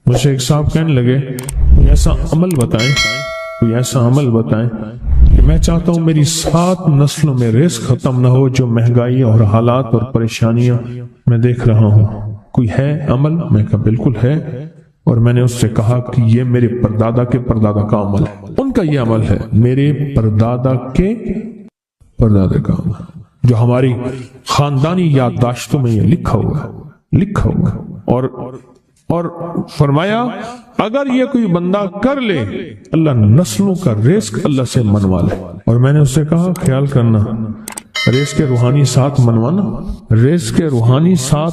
مجھے ایک صاحب کہنے لگے کوئی ایسا عمل بتائیں کہ میں چاہتا ہوں میری 7 نسلوں میں رزق ختم نہ ہو جو مہنگائی اور حالات اور پریشانیاں میں دیکھ رہا ہوں، کوئی ہے عمل؟ میں کہا بالکل ہے، اور میں نے اس سے کہا کہ یہ میرے پردادا کے پردادا کا عمل ہے، ان کا یہ عمل ہے، میرے پردادا کے پردادا کا عمل جو ہماری خاندانی یادداشتوں میں یہ لکھا ہوا ہے۔ اور فرمایا اگر یہ کوئی بندہ کر لے اللہ نسلوں کا رزق اللہ سے منوا لے۔ اور میں نے اس سے کہا خیال کرنا رزق کے روحانی ساتھ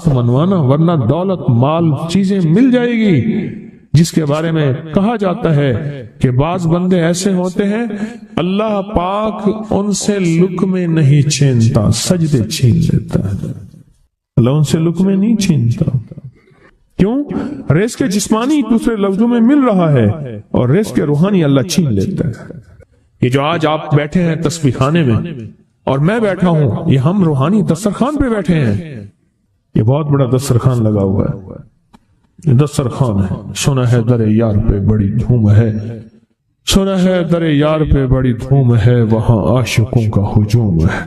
منوانا ورنہ دولت مال چیزیں مل جائے گی، جس کے بارے میں کہا جاتا ہے کہ بعض بندے ایسے ہوتے ہیں اللہ پاک ان سے لقمے نہیں چھینتا، سجدے چھین لیتا ہے، اللہ ان سے لقمے نہیں چھینتا۔ کیوں؟ رزق جسمانی دوسرے لفظوں میں مل رہا ہے اور رزق روحانی اللہ چھین لیتا ہے۔ یہ جو آج آپ بیٹھے ہیں تسبیح خانے میں اور میں بیٹھا ہوں، یہ ہم روحانی دسترخوان پہ بیٹھے ہیں، یہ بہت بڑا دسترخوان لگا ہوا ہے، یہ دسترخوان ہے۔ سنا ہے در یار پہ بڑی دھوم ہے، سنا ہے در یار پہ بڑی دھوم ہے، وہاں عاشقوں کا ہجوم ہے۔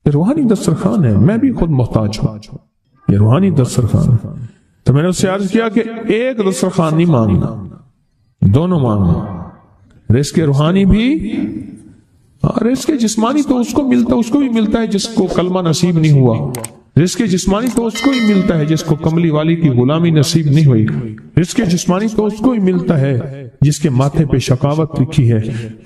یہ روحانی دسترخوان ہے، میں بھی خود محتاج ہوں، یہ روحانی دسترخوان ہے۔ تو میں نے اس سے عرض کیا کہ ایک دسترخوان نہیں مانگنا، دونوں مانگنا، رزق روحانی بھی رزق جسمانی تو اس کو بھی ملتا ہے جس کو کلمہ نصیب نہیں ہوا، رزق جسمانی تو اس کو ہی ملتا ہے جس کو کملی والی کی غلامی نصیب نہیں ہوئی، رزق جسمانی تو اس کو ہی ملتا ہے جس کے ماتھے پہ شقاوت لکھی ہے،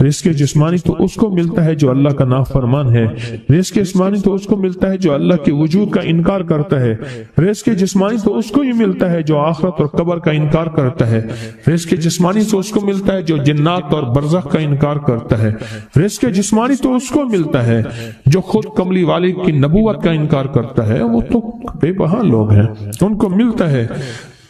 رزق جسمانی تو اس کو ملتا ہے جو اللہ کا نافرمان ہے، رزق جسمانی تو اس کو ملتا ہے جو اللہ کے وجود کا انکار کرتا ہے، رزق جسمانی تو اس کو ہی ملتا ہے جو آخرت اور قبر کا انکار کرتا ہے، رزق جسمانی تو اس کو ملتا ہے جو جنات اور برزخ کا انکار کرتا ہے، رزق جسمانی تو اس کو ملتا ہے جو خود کملی والی کی نبوت کا انکار کرتا ہے، وہ تو بے بہا لوگ ہیں، ان کو ملتا ہے۔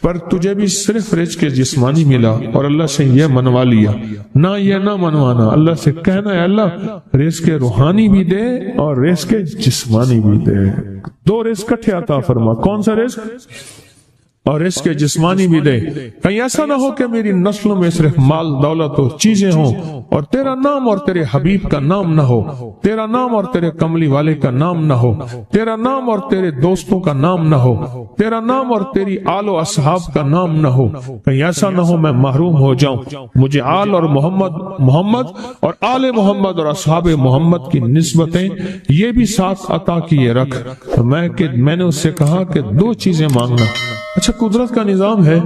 پر تجھے بھی صرف رزق جسمانی ملا اور اللہ سے یہ منوا لیا، نہ یہ نہ منوانا، اللہ سے کہنا ہے اللہ رزق روحانی بھی دے اور رزق جسمانی بھی دے، 2 رزق کٹھے عطا فرما۔ کون سا رزق؟ اور رزق جسمانی بھی دے۔ کہیں ایسا نہ ہو کہ میری نسلوں میں صرف مال دولت اور چیزیں ہوں اور تیرا نام اور تیرے حبیب کا نام نہ ہو، تیرا نام اور تیرے کملی والے کا نام نہ ہو، تیرا نام اور تیرے دوستوں کا نام نہ ہو، تیرا نام اور تیری آل و اصحاب کا نام نہ ہو۔ کہیں ایسا نہ ہو میں محروم ہو جاؤں، مجھے آل اور محمد اور آل محمد اور اصحاب محمد کی نسبتیں یہ بھی ساتھ عطا کیے رکھ۔ میں نے اس سے کہا کہ 2 چیزیں مانگنا۔ اچھا قدرت کا نظام ہے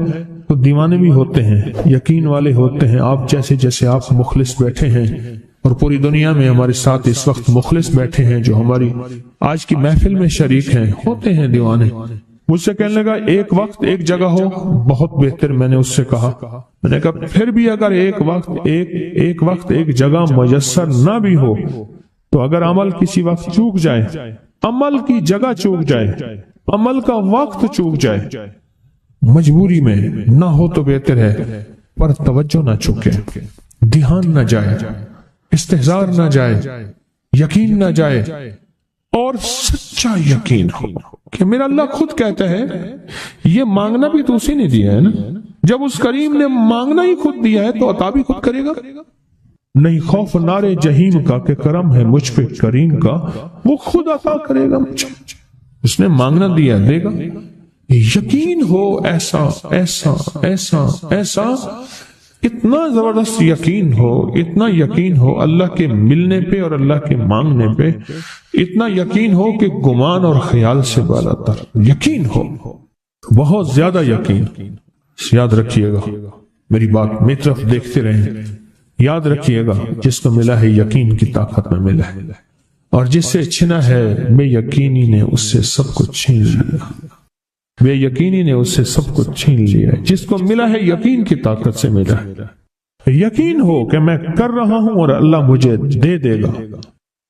تو دیوانے بھی ہوتے ہیں، یقین والے ہوتے ہیں، آپ جیسے آپ مخلص بیٹھے ہیں، اور پوری دنیا میں ہمارے ساتھ اس وقت مخلص بیٹھے ہیں جو ہماری آج کی محفل میں شریک ہیں، ہوتے ہیں دیوانے۔ مجھ سے کہنے لگا ایک وقت ایک جگہ ہو بہت بہتر۔ میں نے اس سے کہا، میں نے کہا پھر بھی اگر ایک وقت ایک جگہ میسر نہ بھی ہو تو اگر عمل کسی وقت چوک جائے، عمل کی جگہ چوک جائے، عمل کا وقت چوک جائے، مجبوری میں نہ ہو تو بہتر ہے، پر توجہ نہ چوکے، دھیان نہ جائے، استحضار نہ جائے، یقین نہ جائے، اور سچا یقین ہو کہ میرا اللہ خود کہتا ہے یہ مانگنا بھی تو اسی نے دیا ہے نا، جب اس کریم نے مانگنا ہی خود دیا ہے تو عطا بھی خود کرے گا۔ نہیں خوف نارے جہیم کا کہ کرم ہے مجھ پہ کریم کا، وہ خود عطا کرے گا مجھے، اس نے مانگنا دیا دے گا۔ یقین ہو ایسا ایسا ایسا ایسا، اتنا زبردست یقین ہو، اتنا یقین ہو اللہ کے ملنے پہ اور اللہ کے مانگنے پہ، اتنا یقین ہو کہ گمان اور خیال سے بالا تر یقین ہو، بہت زیادہ یقین۔ یاد رکھیے گا میری بات، میری طرف دیکھتے رہیں، یاد رکھیے گا جس کو ملا ہے یقین کی طاقت میں ملا ہے، اور جس سے چھنا ہے بے یقینی نے اس سے سب کچھ چھین لیا، بے یقینی نے اس سے سب کچھ چھین لیا ہے، جس کو ملا ہے یقین کی طاقت سے ملا ہے۔ یقین ہو کہ میں کر رہا ہوں اور اللہ مجھے دے دے گا۔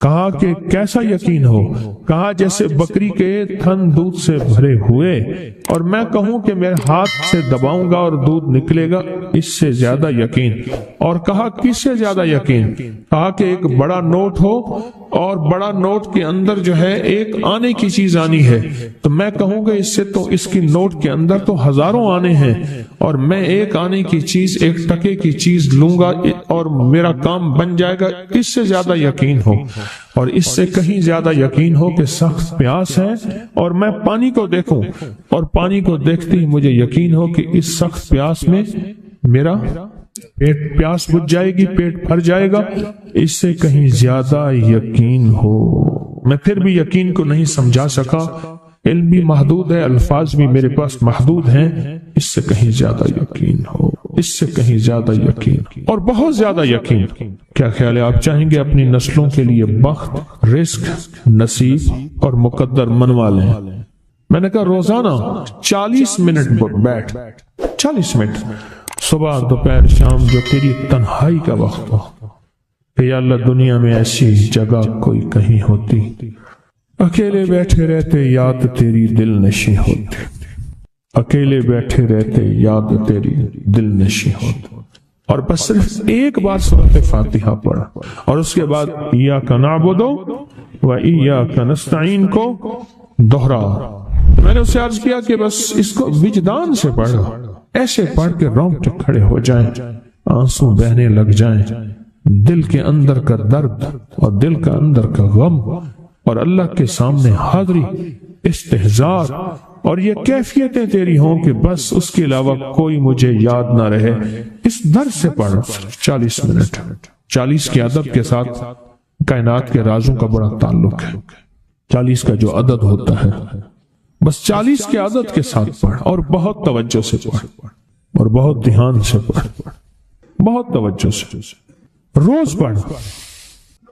کہا کہ کیسا یقین ہو؟ کہا جیسے بکری کے تھن دودھ سے بھرے ہوئے اور میں کہوں کہ میرے ہاتھ سے دباؤں گا اور دودھ نکلے گا، اس سے زیادہ یقین۔ اور کہا کس سے زیادہ یقین؟ کہا کہ ایک بڑا نوٹ ہو اور بڑا نوٹ کے اندر جو ہے ایک آنے کی چیز آنی ہے تو میں کہوں گا اس سے تو اس کی نوٹ کے اندر تو ہزاروں آنے ہیں اور میں ایک آنے کی چیز ایک ٹکے کی چیز لوں گا اور میرا کام بن جائے گا، اس سے زیادہ یقین ہو اور اس سے کہیں زیادہ یقین ہو کہ سخت پیاس ہے اور میں پانی کو دیکھوں اور پانی کو دیکھتے ہی مجھے یقین ہو کہ اس سخت پیاس میں میرا پیاس بجھ جائے گی، پیٹ بھر جائے گا، اس سے کہیں زیادہ یقین ہو۔ میں پھر بھی یقین کو نہیں سمجھا سکا، علم بھی محدود ہے، الفاظ بھی میرے پاس محدود ہیں، اس سے کہیں زیادہ یقین ہو، اس سے کہیں زیادہ یقین اور بہت زیادہ یقین۔ کیا خیال ہے آپ چاہیں گے اپنی نسلوں کے لیے بخت، رزق، نصیب اور مقدر منوا لیں؟ میں نے کہا روزانہ 40 منٹ بیٹھ 40 منٹ صبح دوپہر شام جو تیری تنہائی کا وقت ہو کہ یا اللہ دنیا میں ایسی جگہ کوئی کہیں ہوتی، اکیلے بیٹھے رہتے یاد تیری دل نشی ہوتی، اکیلے بیٹھے رہتے یاد تیری دل نشی ہوتی، اور بس صرف ایک بار سورۃ فاتحہ پڑھا اور اس کے بعد ایاک نعبد و ایاک نستعین کو دوہرا۔ میں نے اس سے عرض کیا کہ بس اس کو وجدان سے پڑھا، ایسے پڑھ کے رونگٹے کھڑے ہو جائیں، آنسو بہنے لگ جائیں، دل کے اندر کا درد اور دل کا اندر کا غم اور اللہ کے سامنے حاضری، استحضار اور یہ کیفیتیں تیری ہوں کہ بس اس کے علاوہ کوئی مجھے یاد نہ رہے۔ اس درد سے پڑھ 40 منٹ، 40 کی عدد کے ساتھ کائنات کے رازوں کا بڑا تعلق ہے۔ 40 کا جو عدد ہوتا ہے بس 40 کے عدد کے ساتھ پڑھ اور بہت توجہ سے پڑھ اور بہت دھیان سے پڑھ، بہت توجہ سے روز پڑھ۔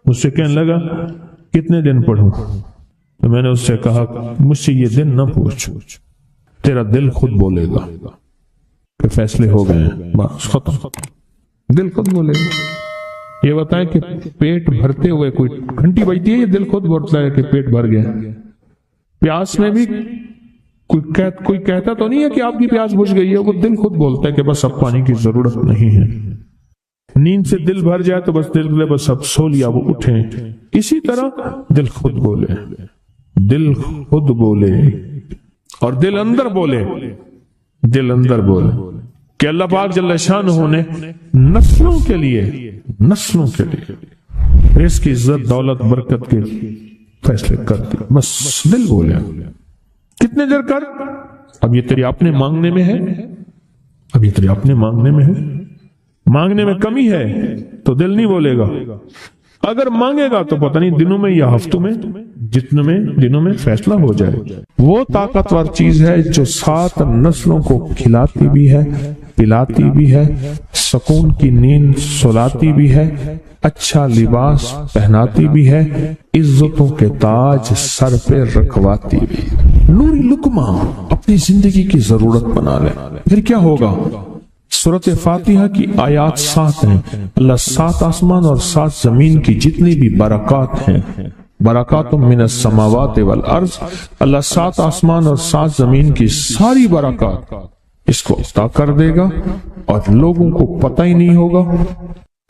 مجھ سے کہنے لگا کتنے دن پڑھوں؟ تو میں نے اس سے کہا مجھ سے یہ دن نہ پوچھ، تیرا دل خود بولے گا کہ فیصلے ہو گئے ہیں، بس ختم، دل خود بولے گا۔ یہ بتائیں کہ پیٹ بھرتے ہوئے کوئی گھنٹی بجتی ہے، یہ دل خود بولتا ہے کہ پیٹ بھر گیا۔ پیاس میں بھی کوئی کہتا تو نہیں ہے کہ آپ کی پیاس بجھ گئی ہے، وہ دل خود بولتا ہے کہ بس اب پانی کی ضرورت نہیں ہے۔ نیند سے دل بھر جائے تو بس دل بولے بس اب سو لیا، وہ اٹھیں۔ اسی طرح دل خود بولے، دل خود بولے اور دل اندر بولے، دل اندر بولے کہ اللہ پاک جل شانہ نے نسلوں کے لیے رزق کی عزت، دولت، برکت کے فیصلے کر دی، بس دل بولے۔ کتنے دیر کر؟ اب یہ تیری اپنے مانگنے میں ہے، اب یہ تیری اپنے مانگنے میں ہے۔ مانگنے میں کمی ہے تو دل نہیں بولے گا، اگر مانگے گا تو پتہ نہیں دنوں میں یا ہفتوں میں، جتنے میں دنوں میں فیصلہ ہو جائے۔ وہ طاقتور چیز ہے جو 7 نسلوں کو کھلاتی بھی ہے، پلاتی بھی ہے، سکون کی نیند سلاتی بھی ہے، اچھا لباس پہناتی بھی ہے، عزتوں کے تاج سر پہ رکھواتی بھی۔ نوری لقمہ اپنی زندگی کی ضرورت بنا لے، پھر کیا ہوگا؟ سورۃ فاتحہ کی آیات 7 ہیں۔ اللہ 7 آسمان اور 7 زمین کی جتنی بھی برکات ہیں، برکات من السماوات والارض، اللہ 7 آسمان اور 7 زمین کی ساری برکات اس کو عطا کر دے گا اور لوگوں کو پتہ ہی نہیں ہوگا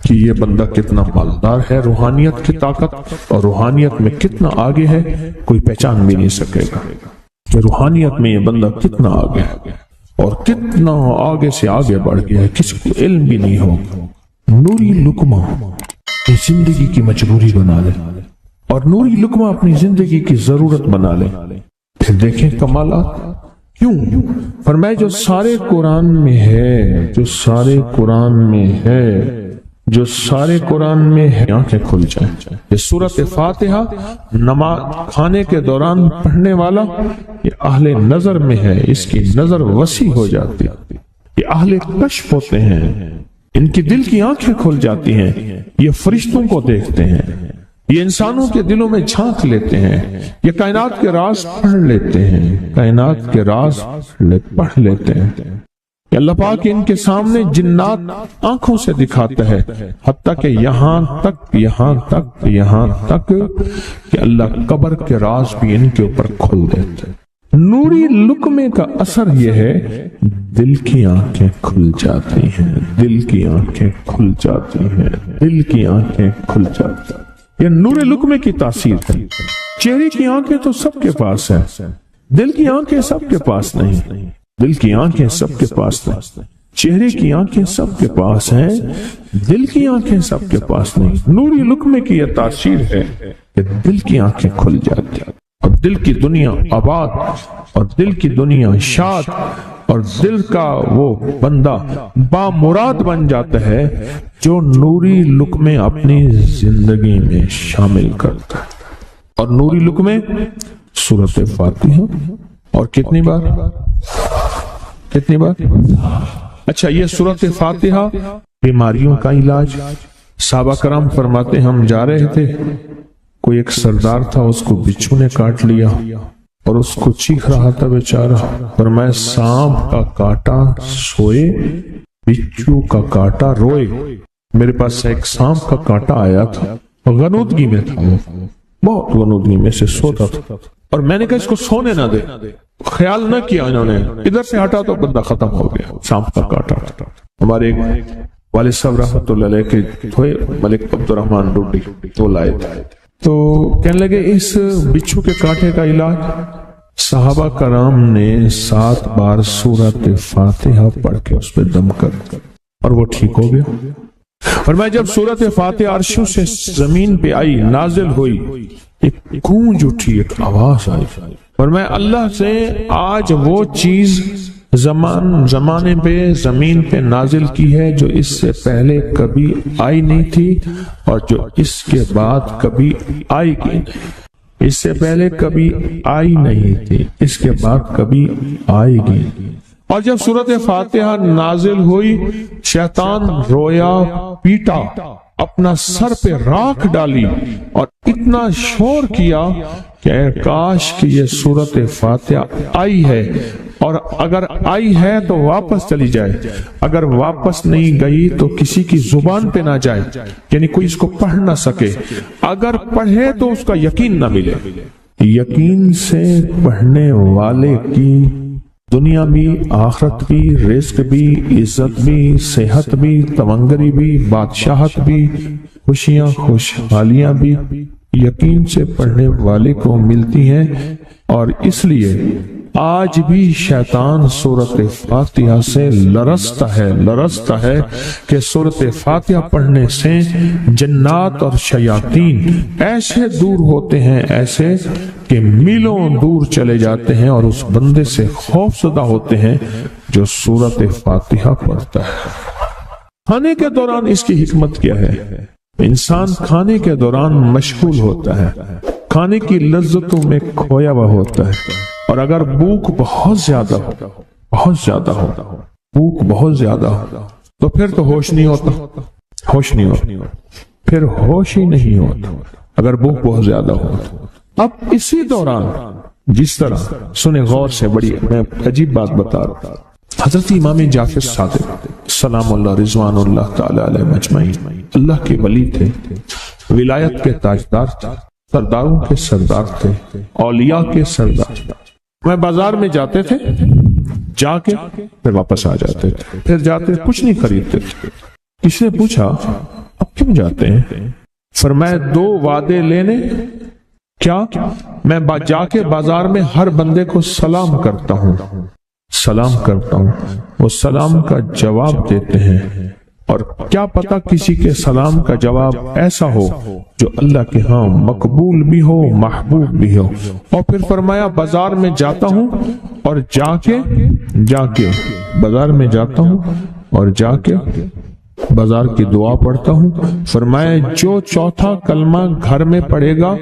کہ یہ بندہ کتنا مالدار ہے، روحانیت کی طاقت اور روحانیت میں کتنا آگے ہے، کوئی پہچان بھی نہیں سکے گا کہ روحانیت میں یہ بندہ کتنا آگے ہے اور کتنا آگے سے آگے بڑھ گیا ہے، کسی کو علم بھی نہیں ہوگا۔ نوری لقمہ اپنی زندگی کی مجبوری بنا لے اور نوری لقمہ اپنی زندگی کی ضرورت بنا لے، پھر دیکھیں کمالات۔ کیوں؟ فرمایا جو سارے قرآن میں ہے، جو سارے قرآن میں ہے، جو سارے قرآن میں ہے، آنکھیں کھل جائیں۔ یہ سورۃ فاتحہ نماز کھانے کے دوران پڑھنے والا یہ اہل نظر میں ہے، اس کی نظر وسیع ہو جاتی ہے، یہ اہل کشف ہوتے ہیں، ان کی دل کی آنکھیں کھل جاتی ہیں، یہ فرشتوں کو دیکھتے ہیں، یہ انسانوں کے دلوں میں جھانک لیتے ہیں، یہ کائنات کے راز پڑھ لیتے ہیں، کائنات کے راز پڑھ لیتے ہیں۔ اللہ پاک ان کے سامنے جنات آنکھوں سے دکھاتا ہے، حتیٰ کہ یہاں تک کہ اللہ قبر کے راز بھی ان کے اوپر کھل دیتا ہے۔ نوری لقمے کا اثر یہ ہے دل کی آنکھیں کھل جاتی ہیں، دل کی آنکھیں کھل جاتی ہیں، دل کی آنکھیں کھل جاتی ہیں۔ یہ نور لقمے کی تاثیر ہے۔ چہرے کی آنکھیں تو سب کے پاس ہیں، دل کی آنکھیں سب کے پاس نہیں، دل کی آنکھیں سب کے پاس نہیں، چہرے کی آنکھیں سب کے پاس ہیں، دل کی آنکھیں سب کے پاس نہیں۔ نوری لقمے کی یہ تاثیر ہے کہ دل کی آنکھیں کھل جاتی ہیں اور دل کی دنیا آباد اور دل کی دنیا شاد اور دل کا وہ بندہ بامراد بن جاتا ہے جو نوری لقمے اپنی زندگی میں شامل کرتا ہے۔ اور نوری لقمے سورۃ فاتحہ، اور کتنی بار؟ اچھا، یہ سورۃ فاتحہ بیماریوں کا علاج۔ صحابہ کرام فرماتے ہم جا رہے تھے، کوئی ایک سردار تھا، اس کو بچھو نے کاٹ لیا اور اس کو چیخ رہا تھا بیچارہ، فرمایا سانپ کا کاٹا سوئے، بچھو کا کاٹا روئے۔ میرے پاس ایک سانپ کا کاٹا آیا تھا، غنودگی میں تھا، بہت غنودگی میں سے سوتا تھا، اور میں نے کہا اس کو سونے نہ دے، خیال نہ کیا انہوں نے، ادھر سے ہٹا تو بندہ ختم ہو گیا، سانپ کا کاٹا۔ ہمارے ایک والد صاحب رحمۃ اللہ علیہ کے تھے ملک عبد الرحمن ڈوڈی، تو لائے تھے، تو کہنے لگے اس بچھو کے کاٹے کا علاج صحابہ کرام نے 7 بار سورۃ فاتحہ پڑھ کے اس پہ دم کر اور وہ ٹھیک ہو گیا۔ اور میں جب سورۃ فاتحہ عرشوں سے زمین پہ آئی، نازل ہوئی، ایک گونج اٹھی، ایک آواز آئی، اور میں اللہ سے آج وہ چیز زمانے پہ زمین پہ نازل کی ہے جو اس سے پہلے کبھی آئی نہیں تھی اور جو اس کے بعد کبھی آئے گی نہیں۔ اس سے پہلے کبھی آئی نہیں تھی، اس کے بعد کبھی آئے گی۔ اور جب سورۃ فاتحہ نازل ہوئی، شیطان رویا، پیٹا، اپنا سر پہ راکھ ڈالی اور اتنا شور کیا کہ اے کاش کہ یہ سورۃ فاتحہ آئی ہے، اور اگر آئی ہے تو واپس چلی جائے، اگر واپس نہیں گئی تو کسی کی زبان پہ نہ جائے، یعنی کوئی اس کو پڑھ نہ سکے، اگر پڑھے تو اس کا یقین نہ ملے۔ یقین سے پڑھنے والے کی دنیا بھی، آخرت بھی، رزق بھی، عزت بھی، صحت بھی، تونگری بھی، بادشاہت بھی، خوشیاں خوشحالیاں بھی یقین سے پڑھنے والے کو ملتی ہیں۔ اور اس لیے آج بھی شیطان سورۃ فاتحہ سے لرزتا ہے کہ سورۃ فاتحہ پڑھنے سے جنات اور شیاطین ایسے دور ہوتے ہیں، ایسے کہ میلوں دور چلے جاتے ہیں، اور اس بندے سے خوف زدہ ہوتے ہیں جو سورۃ فاتحہ پڑھتا ہے۔ کھانے کے دوران اس کی حکمت کیا ہے؟ انسان کھانے کے دوران مشغول ہوتا ہے، کھانے کی لذتوں میں کھویا ہوا ہوتا ہے، اور اگر بھوک بہت زیادہ ہو تو پھر تو ہوش نہیں ہوتا، پھر ہوش ہی نہیں ہوتا اگر بھوک بہت زیادہ ہو۔ اب اسی دوران جس طرح سنے غور سے، بڑی میں عجیب بات بتا رہا ہوں، حضرت امام جعفر صادق سلام اللہ رضوان اللہ تعالی علیہ مجمعین اللہ کے ولی تھے، ولایت کے تاجدار تھے، سرداروں کے سردار تھے، اولیاء کے سردار تھے۔ میں بازار میں جاتے تھے، جا کے پھر واپس آ جاتے تھے، پھر جاتے کچھ نہیں خریدتے تھے۔ کسی نے پوچھا اب کیوں جاتے ہیں؟ فرمایا 2 وعدے لینے، کیا؟ میں جا کے بازار میں ہر بندے کو سلام کرتا ہوں، وہ سلام کا جواب دیتے ہیں، اور کیا پتا کسی کے سلام کا جواب ایسا ہو جو اللہ کے ہاں مقبول بھی ہو، محبوب بھی ہو۔ اور پھر فرمایا بازار میں جاتا ہوں اور جا کے بازار میں جاتا ہوں اور جا کے بازار کی دعا پڑھتا ہوں۔ فرمایا جو چوتھا کلمہ گھر میں پڑھے گا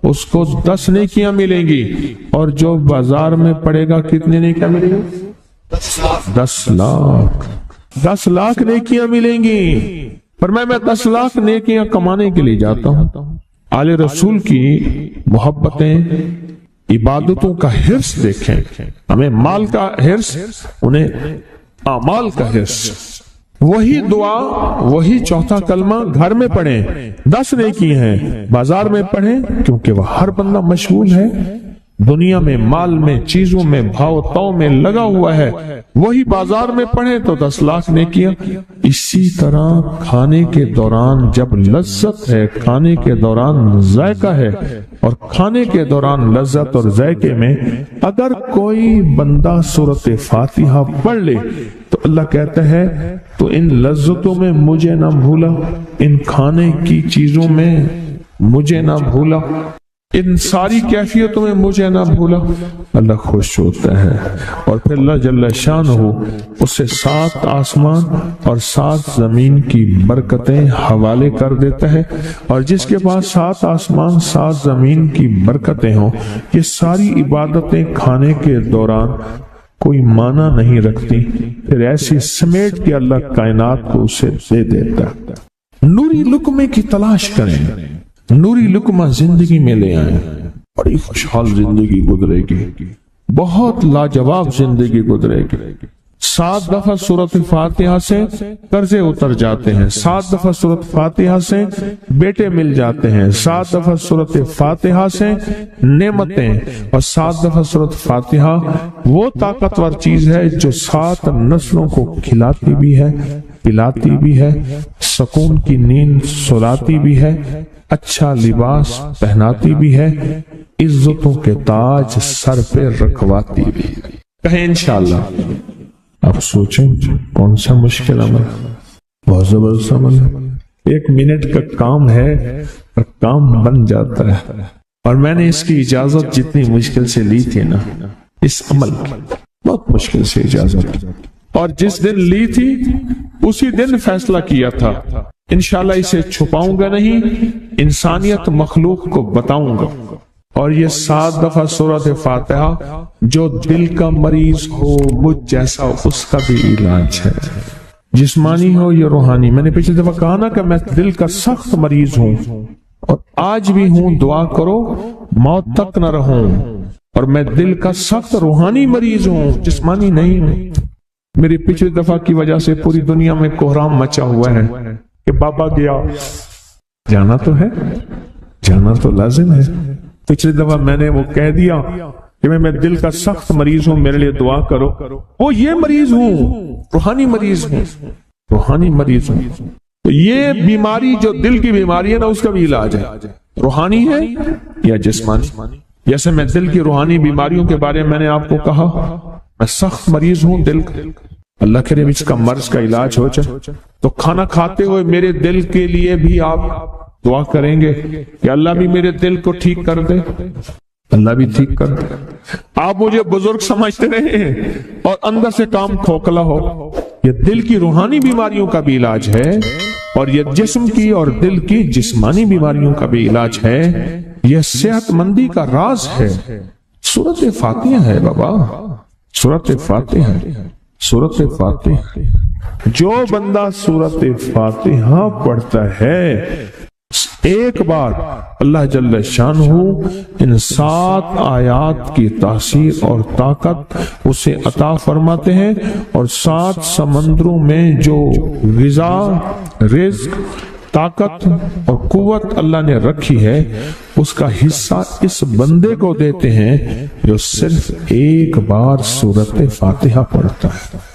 اس کو 10 نیکیاں ملیں گی، اور جو بازار میں پڑھے گا کتنے نیکیاں ملیں گی؟ 10 لاکھ نیکیاں ملیں گی۔ فرمایا میں 10 لاکھ نیکیاں کمانے کے لیے جاتا ہوں۔ آل رسول کی محبتیں، عبادتوں کا حرص دیکھیں، ہمیں مال کا حرص، انہیں اعمال کا حرص۔ وہی دعا، وہی چوتھا کلمہ گھر میں پڑھیں، 10 نیکی ہیں، بازار میں پڑھیں کیونکہ وہ ہر بندہ مشغول ہے، دنیا میں، مال میں، چیزوں میں، بھاؤ تاؤ میں لگا ہوا ہے، وہی بازار میں پڑھے تو 10 لاکھ نیکیاں۔ اسی طرح کھانے کے دوران جب لذت ہے، کھانے کے دوران ذائقہ ہے، اور کھانے کے دوران لذت اور ذائقے میں اگر کوئی بندہ سورۃ فاتحہ پڑھ لے تو اللہ کہتا ہے تو ان لذتوں میں مجھے نہ بھولا، ان کھانے کی چیزوں میں مجھے نہ بھولا، ان ساری کیفیتوں میں مجھے نہ بھولا، اللہ خوش ہوتا ہے۔ اور پھر اللہ جل شانہ اسے 7 آسمان اور 7 زمین کی برکتیں حوالے کر دیتا ہے، اور جس کے پاس 7 آسمان 7 زمین کی برکتیں ہوں، یہ ساری عبادتیں کھانے کے دوران کوئی معنی نہیں رکھتی، پھر ایسی سمیٹ کے اللہ کائنات کو اسے دے دیتا ہے۔ نوری لقمے کی تلاش کریں، نوری لقمہ زندگی میں لے آئیں، بڑی خوشحال زندگی گزرے گی، بہت لاجواب زندگی گزرے گی۔ 7 دفعہ سورۃ فاتحہ سے قرضے اتر جاتے ہیں، 7 دفعہ سورۃ فاتحہ سے بیٹے مل جاتے ہیں، 7 دفعہ سورۃ فاتحہ سے نعمتیں، اور 7 دفعہ سورۃ فاتحہ وہ طاقتور چیز ہے جو 7 نسلوں کو کھلاتی بھی ہے، پلاتی بھی ہے، سکون کی نیند سلاتی بھی ہے، اچھا لباس پہناتی بھی ہے، عزتوں کے تاج سر پہ رکھواتی بھی ہے۔ کہیں انشاءاللہ۔ اب سوچیں کون سا مشکل عمل، بہت زبردست عمل ہے، 1 منٹ کا کام ہے اور کام بن جاتا ہے۔ اور میں نے اس کی اجازت جتنی مشکل سے لی تھی نا، اس عمل کی بہت مشکل سے اجازت، اور جس دن لی تھی اسی دن فیصلہ کیا تھا انشاءاللہ اسے چھپاؤں گا نہیں، انسانیت مخلوق کو بتاؤں گا۔ اور یہ 7 دفعہ سورۃ فاتحہ جو دل کا مریض ہو مجھ جیسا اس کا بھی علاج ہے، جسمانی ہو یا روحانی۔ میں نے پچھلی دفعہ کہا نا کہ میں دل کا سخت مریض ہوں اور آج بھی ہوں، دعا کرو موت تک نہ رہوں، اور میں دل کا سخت روحانی مریض ہوں، جسمانی نہیں ہوں۔ میری پچھلی دفعہ کی وجہ سے پوری دنیا میں کوہرام مچا ہوا ہے کہ بابا گیا، جانا تو ہے، جانا تو لازم ہے۔ پچھلی دفعہ میں نے وہ کہہ دیا کہ میں دل کا سخت مریض ہوں، میرے لیے دعا کرو، وہ یہ مریض ہوں، روحانی مریض ہوں، روحانی مریض ہوں۔ تو یہ بیماری جو دل کی بیماری ہے نا، اس کا بھی علاج ہے، روحانی ہے یا جسمانی۔ جیسے میں دل کی روحانی بیماریوں کے بارے میں نے آپ کو کہا، میں سخت مریض ہوں دل کا، اللہ کرے اس کا مرض کا علاج ہو جائے۔ تو کھانا کھاتے ہوئے میرے دل کے لیے بھی آپ دعا کریں گے کہ اللہ بھی میرے دل کو ٹھیک کر دے، اللہ بھی ٹھیک کر دے۔ آپ مجھے بزرگ سمجھتے رہے اور اندر سے کام کھوکھلا ہو، یہ دل کی روحانی بیماریوں کا بھی علاج ہے، اور یہ جسم کی اور دل کی جسمانی بیماریوں کا بھی علاج ہے۔ یہ صحت مندی کا راز ہے، سورۃ فاتحہ ہے بابا، سورۃ فاتحہ، سورۃ فاتحہ۔ جو بندہ سورۃ فاتحہ پڑھتا ہے ایک بار اللہ جل شانہ ان 7 آیات کی تاثیر اور طاقت اسے عطا فرماتے ہیں، اور 7 سمندروں میں جو غذا، رزق، طاقت اور قوت اللہ نے رکھی ہے اس کا حصہ اس بندے کو دیتے ہیں جو صرف ایک بار سورۃ فاتحہ پڑھتا ہے۔